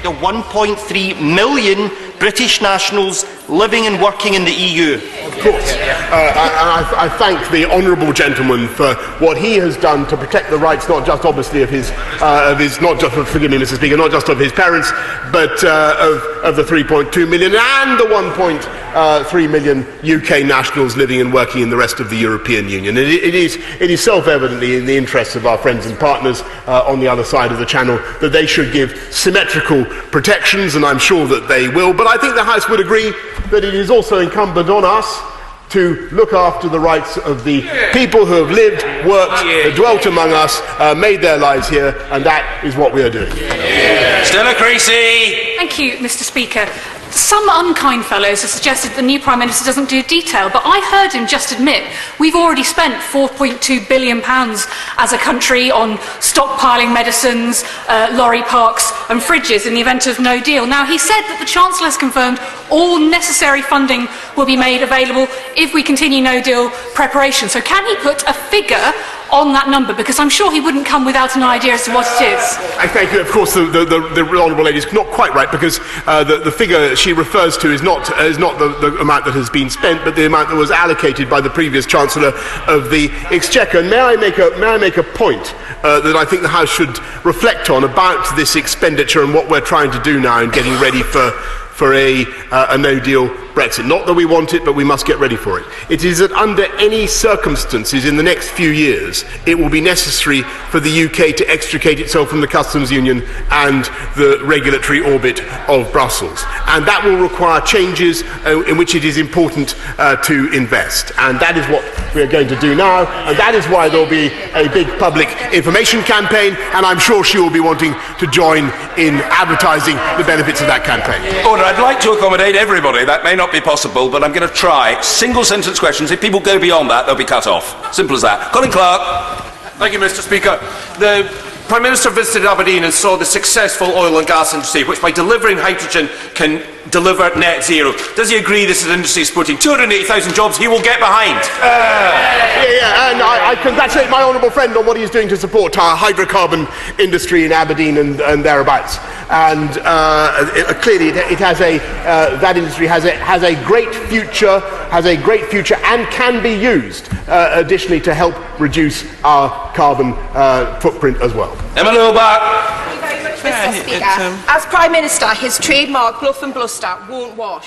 the 1.3 million British nationals living and working in the EU. Of course. I thank the honourable gentleman for what he has done to protect the rights, not just obviously of his not just, forgive me, Mr. Speaker, not just of his parents, but of the 3.2 million and the 1.3 million UK nationals living and working in the rest of the European Union. It is self-evidently in the interests of our friends and partners on the other side of the Channel that they should give symmetrical protections, and I'm sure that they will. But I think the House would agree that it is also incumbent on us to look after the rights of the people who have lived, worked, dwelt among us, made their lives here, and that is what we are doing. Stella Creasy. Thank you, Mr. Speaker. Some unkind fellows have suggested the new Prime Minister doesn't do detail, but I heard him just admit we've already spent £4.2 billion as a country on stockpiling medicines, lorry parks and fridges in the event of no deal. Now, he said that the Chancellor has confirmed all necessary funding will be made available if we continue no deal preparation. So can he put a figure on that number? Because I'm sure he wouldn't come without an idea as to what it is. I thank you. Of course, the honourable lady is not quite right, because the figure she refers to is not the amount that has been spent, but the amount that was allocated by the previous Chancellor of the Exchequer. And may I make a point that I think the House should reflect on about this expenditure and what we're trying to do now in getting ready for a no-deal Brexit. Not that we want it, but we must get ready for it. It is that under any circumstances in the next few years, it will be necessary for the UK to extricate itself from the customs union and the regulatory orbit of Brussels. And that will require changes in which it is important to invest. And that is what we are going to do now. And that is why there will be a big public information campaign. And I'm sure she will be wanting to join in advertising the benefits of that campaign. Order. I'd like to accommodate everybody. That may not be possible, but I'm going to try. Single sentence questions. If people go beyond that, they'll be cut off. Simple as that. Colin Clark. Thank you, Mr. Speaker. The Prime Minister visited Aberdeen and saw the successful oil and gas industry, which by delivering hydrogen can deliver net zero. Does he agree this is an industry supporting 280,000 jobs he will get behind? And I congratulate my honourable friend on what he is doing to support our hydrocarbon industry in Aberdeen and thereabouts. And clearly, that industry has a great future, and can be used additionally to help reduce our carbon footprint as well. Emma Lilbach. Mr. Speaker. As Prime Minister, his trademark bluff and bluster won't wash.